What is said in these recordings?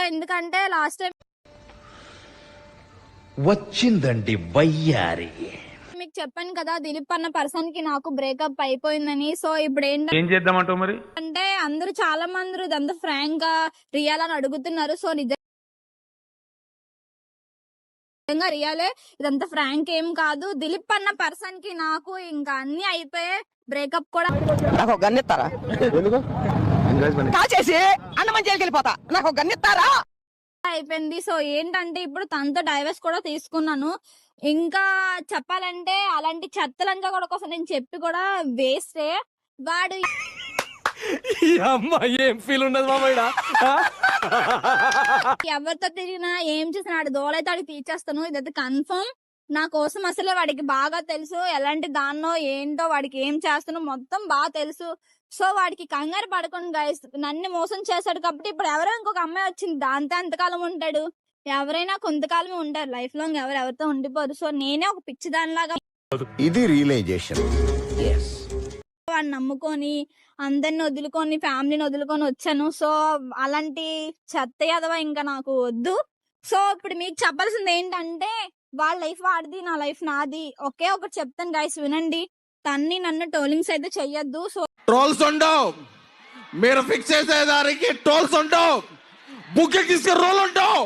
ఎందుకంటే last time వచ్చిందండి వయ్యారి. మీకు చెప్పాను కదా, దిలీప్ అన్న పర్సన్ కి నాకు బ్రేకప్ అయిపోయిందని. సో ఇప్పుడు ఏం చేద్దామంటావు మరి? అంటే అందరూ చాలా మంది ఇదంతా ఫ్రాంక్ గా రియల్ అని అడుగుతున్నారు. సో నిజంగా రియలే, ఇదంతా ఫ్రాంక్ ఏం కాదు. దిలీప్ అన్న పర్సన్ కి నాకు ఇంకా అన్ని అయిపోయే, బ్రేకప్ కూడా నాకు గన్నెత్తారా కాచేసి అన్నమని వెళ్ళిపోతా, నాకు గన్నెత్తారా అయిపోయింది. సో ఏంటంటే ఇప్పుడు తనతో డైవర్స్ కూడా తీసుకున్నాను. ఇంకా చెప్పాలంటే అలాంటి చెత్తలంగా కూడా కోసం నేను చెప్పి కూడా వేస్తే వాడు ఏం ఫీల్ ఉండదు మామయ్య. ఎవరితో తిరిగినా ఏం చేసినా వాడి దోలైతే వాడికి తీర్చేస్తాను. ఇదైతే కన్ఫర్మ్. నా కోసం అసలు వాడికి బాగా తెలుసు, ఎలాంటి దాన్నో ఏంటో వాడికి ఏం చేస్తానో మొత్తం బాగా తెలుసు. సో వాడికి కంగారు పడకుండా గైస్, నన్ను మోసం చేశాడు కాబట్టి ఇప్పుడు ఎవరో ఇంకొక అమ్మాయి వచ్చింది, దాంతో ఎంతకాలం ఉంటాడు? ఎవరైనా కొంతకాలమే ఉంటారు, లైఫ్ లాంగ్ ఎవరితో ఉండిపోరు. సో నేనే ఒక పిచ్చి దానిలాగా ఇది రియలైజేషన్. వాడిని నమ్ముకొని అందరిని వదులుకొని ఫ్యామిలీని వదులుకొని వచ్చాను. సో అలాంటి చెత్త ఎదవ ఇంకా నాకు వద్దు. సో ఇప్పుడు మీకు చెప్పాల్సింది ఏంటంటే, వాళ్ళ లైఫ్ వాడిది, నా లైఫ్ నాది. ఒకే ఒకటి చెప్తాను గైస్, వినండి. తన్ని నన్ను ట్రోలింగ్స్ అయితే చెయ్యొద్దు. సో ట్రోల్స్ ఉండవు, మీరు ఫిక్స్ చేసేదానికి ట్రోల్స్ ఉండవు, బుక్కి తీసుకు రోల్ ఉండవు.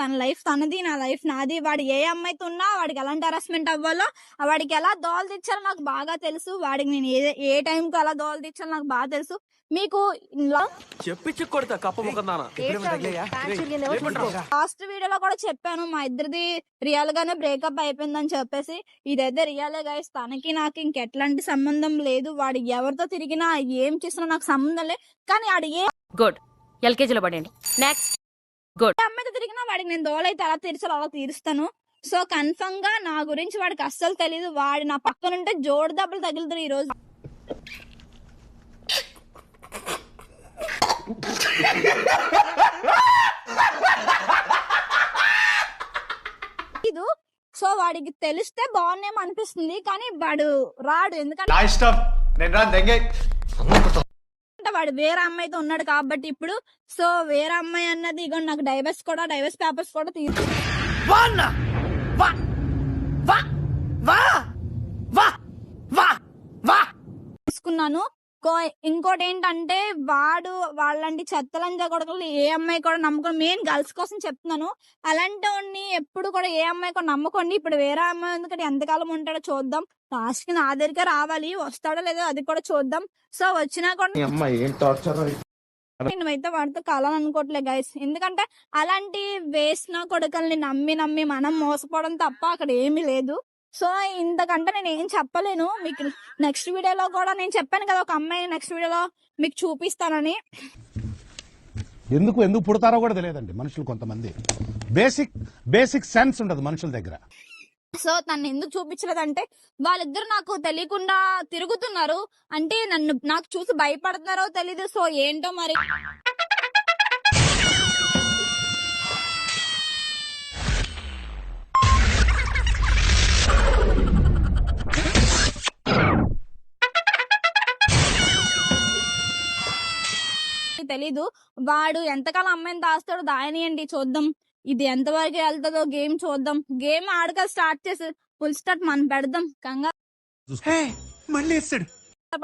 తన లైఫ్ తనది, నా లైఫ్ నాది. వాడు ఏ అమ్మాయితో ఉన్నా వాడికి ఎలాంటి హరాస్మెంట్ అవ్వాలో, వాడికి ఎలా దోలు తెచ్చాలో నాకు బాగా తెలుసు. వాడికి నేను ఏ టైంకి ఎలా దోలు తెచ్చాలో నాకు బాగా తెలుసు. మీకు చెప్పించి కొడతా కప్ప ముఖందానా. లాస్ట్ వీడియోలో కూడా చెప్పాను, మా ఇద్దరిది రియల్ గానే బ్రేకప్ అయిపోయిందని చెప్పేసి. ఇదైతే రియలే గైస్. తనకి నాకు ఇంకెట్లాంటి సంబంధం లేదు. వాడు ఎవరితో తిరిగినా ఏం చేసినా నాకు సంబంధం లేదు. కానీ వాడు ఏ గుడ్ ఎల్కేజీలో పడండి. నెక్స్ట్ గుడ్ అమ్మాయితో తిరిగినా వాడికి నేను దోలైతే ఎలా తీర్చాలో అలా తీరుస్తాను. సో కన్ఫర్మ్ గా నా గురించి వాడికి అస్సలు తెలీదు. వాడు నా పక్కనుంటే జోడు దెబ్బలు తగులుతారు ఈ రోజు. సో వాడికి తెలిస్తే బాగున్నామో అనిపిస్తుంది, కానీ వాడు రాడు. ఎందుకంటే వాడు వేరే అమ్మాయితో ఉన్నాడు కాబట్టి ఇప్పుడు. సో వేరే అమ్మాయి అన్నది ఇగో నాకు డైవర్స్ పేపర్స్ కూడా తీసుకున్నాను. ఇంకోటి ఏంటంటే, వాడు వాళ్ళంటి చెత్తలంజా కొడుకులు ఏ అమ్మాయి కూడా నమ్ముకోండి. మెయిన్ గర్ల్స్ కోసం చెప్తున్నాను. అలాంటి వాడిని ఎప్పుడు కూడా ఏ అమ్మాయి కూడా నమ్ముకోండి. ఇప్పుడు వేరే అమ్మాయి ఎందుకంటే ఎంతకాలం ఉంటాడో చూద్దాం. లాస్ట్ కి నా దగ్గరికి రావాలి, వస్తాడో లేదో అది కూడా చూద్దాం. సో వచ్చినా కూడా నేనైతే వాడితో కలాలని అనుకోవట్లే గైస్. ఎందుకంటే అలాంటి వేసిన కొడుకుల్ని నమ్మి మనం మోసపోవడం తప్ప అక్కడ ఏమీ లేదు. సో ఇంతకంటే నేను ఏం చెప్పలేను. మీకు నెక్స్ట్ వీడియోలో కూడా నేను చెప్పాను కదా, ఒక అమ్మాయి నెక్స్ట్ వీడియోలో మీకు చూపిస్తానని. ఎందుకు పుడతారో కూడా తెలియదండి మనుషులు. కొంతమంది బేసిక్ సెన్స్ ఉండదు మనుషుల దగ్గర. సో తను ఎందుకు చూపించలేదంటే, వాళ్ళిద్దరు నాకు తెలియకుండా తిరుగుతున్నారు. అంటే నాకు చూసి భయపడుతున్నారో తెలీదు. సో ఏంటో మరి. తెలీదు. వాడు ఎంతకాలం అమ్మాయిని దాస్తాడో దాయనియండి, చూద్దాం. ఇది ఎంతవరకు వెళ్తుందో గేమ్ చూద్దాం. గేమ్ ఆడక స్టార్ట్ చేసి ఫుల్ స్టార్ట్ మనం పెడదాం. కంగారు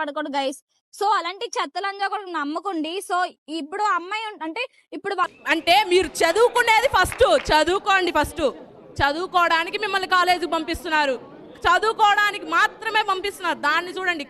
పడకూడదు గైస్. సో అలాంటి చెత్తలంజా కూడా నమ్మకండి. సో ఇప్పుడు అమ్మాయి అంటే మీరు చదువుకునేది ఫస్ట్ చదువుకోండి. చదువుకోవడానికి మిమ్మల్ని కాలేజీకి పంపిస్తున్నారు, చదువుకోవడానికి మాత్రమే పంపిస్తున్నారు. దాన్ని చూడండి.